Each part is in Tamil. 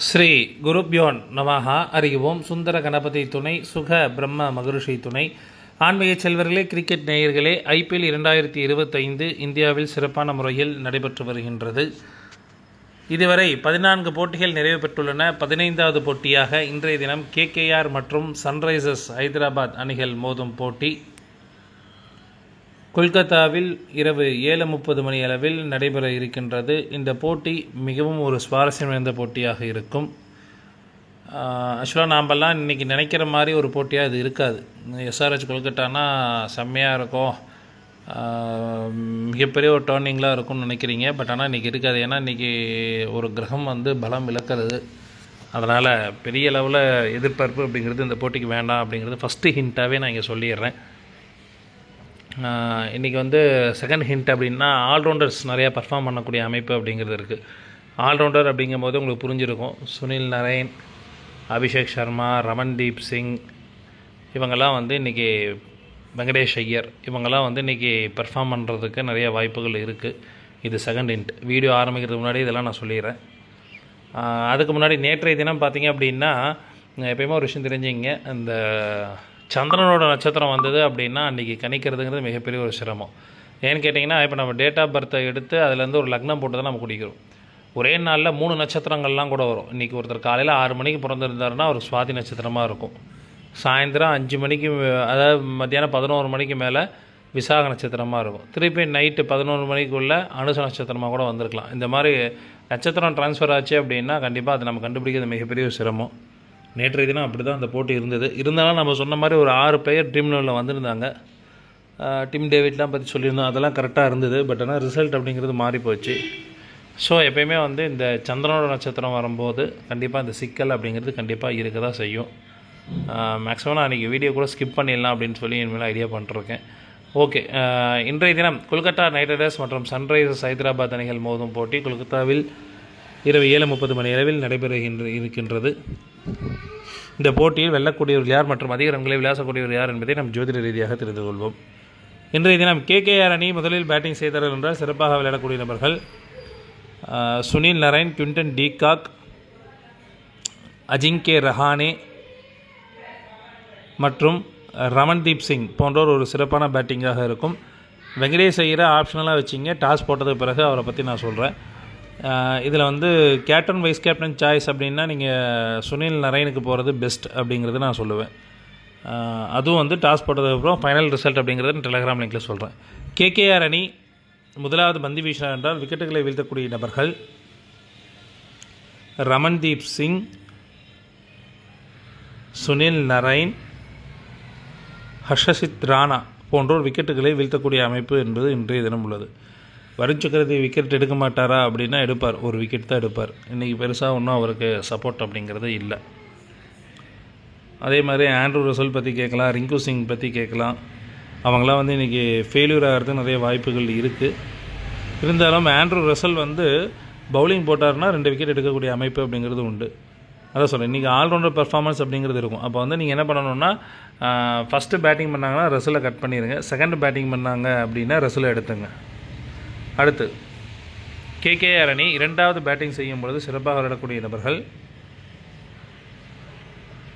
ஸ்ரீ குருப்யோன் நமஹா. அறிவோம். சுந்தர கணபதி துணை, சுக பிரம்ம மகரிஷி துணை. ஆன்மீக செல்வர்களே, கிரிக்கெட் நேயர்களே, IPL 2025 இந்தியாவில் சிறப்பான முறையில் நடைபெற்று வருகின்றது. இதுவரை 14 போட்டிகள் நிறைவு பெற்றுள்ளன. 15வது போட்டியாக இன்றைய தினம் KKR மற்றும் சன்ரைசர்ஸ் ஹைதராபாத் அணிகள் மோதும் போட்டி கொல்கத்தாவில் இரவு 7:30 மணி அளவில் நடைபெற இருக்கின்றது. இந்த போட்டி மிகவும் ஒரு சுவாரஸ்யம் நிறைந்த போட்டியாக இருக்கும். ஆக்சுவலாக நாமெல்லாம் இன்றைக்கி நினைக்கிற மாதிரி ஒரு போட்டியாக இது இருக்காது. SRH கொல்கட்டானா செம்மையாக இருக்கும், மிகப்பெரிய ஒரு டேர்னிங்லாம் இருக்கும்னு நினைக்கிறீங்க. பட் ஆனால் இன்றைக்கி இருக்காது. ஏன்னா இன்றைக்கி ஒரு கிரகம் பலம் இழக்கிறது. அதனால் பெரிய லெவலில் எதிர்பார்ப்பு அப்படிங்கிறது இந்த போட்டிக்கு வேண்டாம் அப்படிங்கிறது ஃபஸ்ட்டு ஹிண்ட்டாகவே நான் இங்கே சொல்லிடுறேன். இன்றைக்கி செகண்ட் ஹிண்ட் அப்படின்னா ஆல்ரவுண்டர்ஸ் நிறையா பர்ஃபார்ம் பண்ணக்கூடிய அமைப்பு அப்படிங்கிறது இருக்குது. ஆல்ரவுண்டர் அப்படிங்கும்போது உங்களுக்கு புரிஞ்சிருக்கும். சுனில் நரேன், அபிஷேக் சர்மா, ரமன்தீப் சிங், இவங்கெல்லாம் இன்றைக்கி வெங்கடேஷ் ஐயர், இவங்கெல்லாம் இன்றைக்கி பர்ஃபார்ம் பண்ணுறதுக்கு நிறைய வாய்ப்புகள் இருக்குது. இது செகண்ட் ஹிண்ட். வீடியோ ஆரம்பிக்கிறதுக்கு முன்னாடி இதெல்லாம் நான் சொல்லிடுறேன். அதுக்கு முன்னாடி நேற்றைய தினம் பார்த்திங்க அப்படின்னா, எப்பயுமே ஒரு விஷயம் தெரிஞ்சிங்க, இந்த சந்திரனோட நட்சத்திரம் வந்தது அப்படின்னா அன்றைக்கி கணிக்கிறதுங்கிறது மிகப்பெரிய ஒரு சிரமம். ஏன்னு கேட்டிங்கன்னா, இப்போ நம்ம டேட் ஆஃப் பர்த்தை எடுத்து அதுலேருந்து ஒரு லக்னம் போட்டு தான் நம்ம குடிக்கிறோம். ஒரே நாளில் 3 நட்சத்திரங்கள்லாம் கூட வரும். இன்றைக்கி ஒருத்தர் காலையில் 6 மணிக்கு பிறந்திருந்தாருன்னா ஒரு சுவாதி நட்சத்திரமாக இருக்கும். சாயந்தரம் 5 மணிக்கு, அதாவது மத்தியானம் 11 மணிக்கு மேலே விசாக நட்சத்திரமாக இருக்கும். திருப்பி நைட்டு 11 மணிக்குள்ளே அனுச நட்சத்திரமாக கூட வந்திருக்கலாம். இந்த மாதிரி நட்சத்திரம் ட்ரான்ஸ்ஃபர் ஆச்சு அப்படின்னா கண்டிப்பாக அதை நம்ம கண்டுபிடிக்கிறது மிகப்பெரிய ஒரு சிரமம். நேற்றைய தினம் அப்படி தான் அந்த போட்டி இருந்தது. இருந்தாலும் நம்ம சொன்ன மாதிரி ஒரு 6 பேர் ட்ரீம் லெவலில் வந்திருந்தாங்க. டிம் டேவிட்லாம் பற்றி சொல்லியிருந்தோம். அதெல்லாம் கரெக்டாக இருந்தது. பட் ஆனால் ரிசல்ட் அப்படிங்கிறது மாறி போச்சு. ஸோ எப்போயுமே இந்த சந்திரனோட நட்சத்திரம் வரும்போது கண்டிப்பாக இந்த சிக்கல் அப்படிங்கிறது கண்டிப்பாக இருக்க தான் செய்யும். மேக்ஸிமம் நான் அன்றைக்கி வீடியோ கூட ஸ்கிப் பண்ணிடலாம் அப்படின்னு சொல்லி இனிமேல் ஐடியா பண்ணிருக்கேன். ஓகே, இன்றைய தினம் கொல்கத்தா நைட் ரைடர்ஸ் மற்றும் சன்ரைசர்ஸ் ஹைதராபாத் அணிகள் மோதும் போட்டி கொல்கத்தாவில் இரவு 7:30 மணி அளவில் இருக்கின்றது. இந்த போட்டியில் வெல்லக்கூடியவர் யார் மற்றும் அதிக ரன்களை விளையாடக்கூடியவர் யார் என்பதை நாம் ஜோதிட ரீதியாக தெரிந்து கொள்வோம். இன்றைய தினம் KKR அணி முதலில் பேட்டிங் செய்தார்கள் என்றால் சிறப்பாக விளையாடக்கூடிய நபர்கள் Sunil Narine, Quinton de Kock, Ajinkya Rahane மற்றும் ரமன்தீப் சிங் போன்றோர் ஒரு சிறப்பான பேட்டிங்காக இருக்கும். வெங்கடேஷ் ஐயரை ஆப்ஷனலாக வச்சிங்க. டாஸ் போட்டதுக்கு பிறகு அவரை பற்றி நான் சொல்கிறேன். இதில் கேப்டன் வைஸ் கேப்டன் சாய்ஸ் அப்படின்னா நீங்கள் சுனில் நரேனுக்கு போகிறது பெஸ்ட் அப்படிங்கிறது நான் சொல்லுவேன். அதுவும் டாஸ் போட்டதுக்கப்புறம் ஃபைனல் ரிசல்ட் அப்படிங்கிறது டெலகிராம் லிங்கில் சொல்கிறேன். KKR அணி முதலாவது பந்து வீசினார் என்றால் விக்கெட்டுகளை வீழ்த்தக்கூடிய நபர்கள் ரமன்தீப் சிங், சுனில் நரேன், ஹர்ஷசித் ராணா போன்றோர் விக்கெட்டுகளை வீழ்த்தக்கூடிய அமைப்பு என்பது இன்றைய தினம் உள்ளது. வருண் சக்கரவர்த்தி விக்கெட் எடுக்க மாட்டாரா அப்படின்னா எடுப்பார். ஒரு விக்கெட் தான் எடுப்பார். இன்றைக்கி பெருசாக ஒன்றும் அவருக்கு சப்போர்ட் அப்படிங்கிறது இல்லை. அதே மாதிரி ஆண்ட்ரூ ரசல் பற்றி கேட்கலாம், ரிங்கு சிங் பற்றி கேட்கலாம். அவங்களாம் இன்றைக்கி ஃபெயிலியர் ஆகிறதுக்கு நிறைய வாய்ப்புகள் இருக்குது. இருந்தாலும் ஆண்ட்ரூ ரசல் பவுலிங் போட்டார்னா 2 விக்கெட் எடுக்கக்கூடிய அமைப்பு அப்படிங்கிறது உண்டு. அதான் சொல்கிறேன், இன்றைக்கி ஆல்ரவுண்டர் பர்ஃபார்மன்ஸ் அப்படிங்கிறது இருக்கும். அப்போ நீங்கள் என்ன பண்ணணுன்னா, ஃபஸ்ட்டு பேட்டிங் பண்ணாங்கன்னா ரசலை கட் பண்ணிடுங்க. செகண்ட் பேட்டிங் பண்ணாங்க அப்படின்னா ரசலை எடுத்துங்க. அடுத்து KKR அணி 2வது பேட்டிங் செய்யும் பொழுது சிறப்பாக விளையாடக்கூடிய நபர்கள்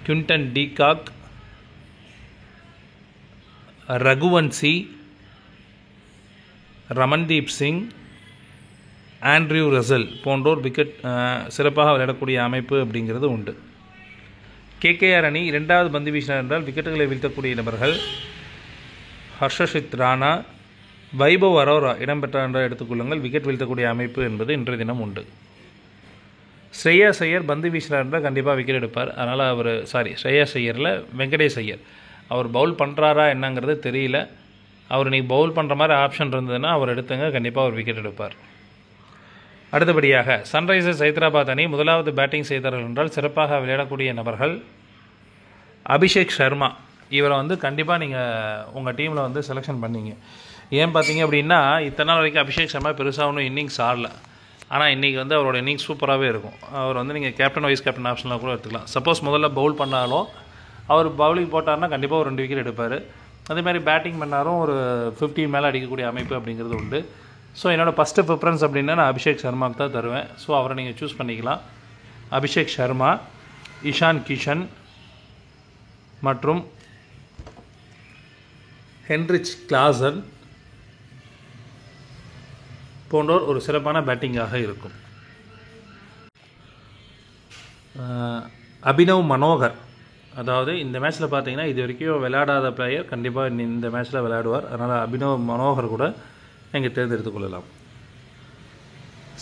Quinton de Kock, Raghuvanshi, Ramandeep Singh, Andre Russell போன்றோர் விக்கெட் சிறப்பாக விளையாடக்கூடிய அமைப்பு அப்படிங்கிறது உண்டு. KKR அணி 2வது பந்து வீசினார் என்றால் விக்கெட்டுகளை வீழ்த்தக்கூடிய நபர்கள் ஹர்ஷசித் ராணா, வைபவ் அரோரா இடம்பெற்றார் என்றால் எடுத்துக்கொள்ளுங்கள். விக்கெட் வீழ்த்தக்கூடிய அமைப்பு என்பது இன்றைய தினம் உண்டு. ஸ்ரேயாஸ் ஐயர் பந்து வீசினார் என்றால் கண்டிப்பாக விக்கெட் எடுப்பார். அதனால் ஸ்ரேயாஸ் ஐயரில் வெங்கடேஷ் ஐயர் அவர் பவுல் பண்ணுறாரா என்னங்கிறது தெரியல. அவர் இன்றைக்கி பவுல் பண்ணுற மாதிரி ஆப்ஷன் இருந்ததுன்னா அவர் எடுத்துங்க, கண்டிப்பாக அவர் விக்கெட் எடுப்பார். அடுத்தபடியாக சன்ரைசர்ஸ் ஹைதராபாத் அணி முதலாவது பேட்டிங் செய்தார்கள் என்றால் சிறப்பாக விளையாடக்கூடிய நபர்கள் அபிஷேக் சர்மா. இவரை கண்டிப்பாக நீங்கள் உங்கள் டீமில் செலெக்ஷன் பண்ணிங்க. ஏன் பார்த்தீங்க அப்படின்னா, இத்தனை நாள் வரைக்கும் அபிஷேக் சர்மா பெருசாக ஒன்றும் இன்னிங்ஸ் ஆடல. ஆனால் இன்றைக்கி அவரோட இன்னிங்ஸ் சூப்பராகவே இருக்கும். அவர் நீங்கள் கேப்டன் வைஸ் கேப்டன் ஆப்ஷனில் கூட எடுத்துக்கலாம். சப்போஸ் முதல்ல பவுல் பண்ணாலும் அவர் பவுலிங் போட்டார்னா கண்டிப்பாக ஒரு 2 விக்கெட் எடுப்பார். அதேமாதிரி பேட்டிங் பண்ணாலும் ஒரு 15 மேலே அடிக்கக்கூடிய அமைப்பு அப்படிங்கிறது உண்டு. ஸோ என்னோடய ஃபஸ்ட்டு ப்ரிஃபரன்ஸ் அப்படின்னா நான் அபிஷேக் சர்மாவுக்கு தான் தருவேன். ஸோ அவரை நீங்கள் சூஸ் பண்ணிக்கலாம். அபிஷேக் சர்மா, இஷான் கிஷன் மற்றும் ஹென்ரிச் கிளாசன் போன்றோர் ஒரு சிறப்பான பேட்டிங்காக இருக்கும். அபினவ் மனோகர், அதாவது இந்த மேட்ச்சில் பார்த்தீங்கன்னா இது வரைக்கும் விளையாடாத பிளேயர் கண்டிப்பாக இந்த மேட்ச்சில் விளையாடுவார். அதனால் அபினவ் மனோகர் கூட நீங்கள் தேர்ந்தெடுத்துக் கொள்ளலாம்.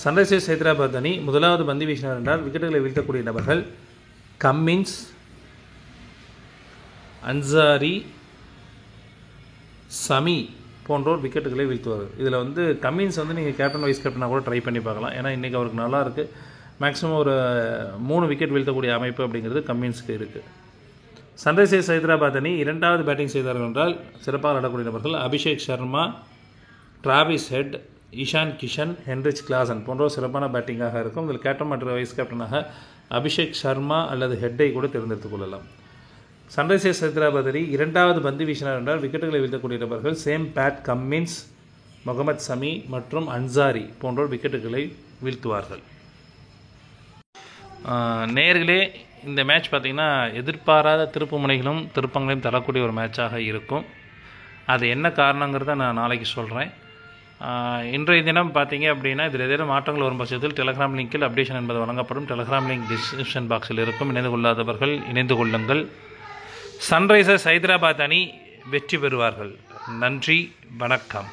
சன்ரைசர்ஸ் ஹைதராபாத் அணி முதலாவது பந்து வீசினார் என்றால் விக்கெட்டுகளை வீழ்த்தக்கூடிய நபர்கள் கம்மின்ஸ், அன்சாரி, சமி போன்றோர் விக்கெட்டுகளை வீழ்த்துவார். இதில் கம்மின்ஸ் நீங்கள் கேப்டன் வைஸ் கேப்டனாக கூட ட்ரை பண்ணி பார்க்கலாம். ஏன்னா இன்றைக்கி அவருக்கு நல்லா இருக்குது. மேக்ஸிமம் ஒரு 3 விக்கெட் வீழ்த்தக்கூடிய அமைப்பு அப்படிங்கிறது கம்மின்ஸுக்கு இருக்குது. சன்ரைசர்ஸ் ஹைதராபாத் அணி இரண்டாவது பேட்டிங் செய்தார்கள் என்றால் சிறப்பாக விளையாடக்கூடிய நபர்கள் Abhishek Sharma, Travis Head, Ishan Kishan, Heinrich Klaasen போன்றோர் சிறப்பான பேட்டிங்காக இருக்கும். இதில் கேப்டன் மற்றும் வைஸ் கேப்டனாக அபிஷேக் சர்மா அல்லது ஹெட்டை கூட தேர்ந்தெடுத்துக் கொள்ளலாம். சன்ரைசர்ஸ் ஹைதராபாத் அணி இரண்டாவது பந்து வீசினார் என்றால் விக்கெட்டுகளை வீழ்த்தக்கூடிய நபர்கள் சேம் பேட் கம்மின்ஸ், முகமது சமி மற்றும் அன்சாரி போன்றோர் விக்கெட்டுகளை வீழ்த்துவார்கள். நேர்களே, இந்த மேட்ச் பார்த்திங்கன்னா எதிர்பாராத திருப்பு முனைகளும் திருப்பங்களையும் தரக்கூடிய ஒரு மேட்சாக இருக்கும். அது என்ன காரணங்கிறத நான் நாளைக்கு சொல்கிறேன். இன்றைய தினம் பார்த்தீங்க அப்படின்னா இதில் ஏதேனும் மாற்றங்கள் வரும் பட்சத்தில் டெலகிராம் லிங்கில் அப்டேஷன் என்பது வழங்கப்படும். டெலகிராம் லிங்க் டிஸ்கிரிப்ஷன் பாக்ஸில் இருக்கும். இணைந்து கொள்ளாதவர்கள் இணைந்து கொள்ளுங்கள். சன்ரைசர்ஸ் ஹைதராபாத் அணி வெற்றி பெறுவார்கள். நன்றி, வணக்கம்.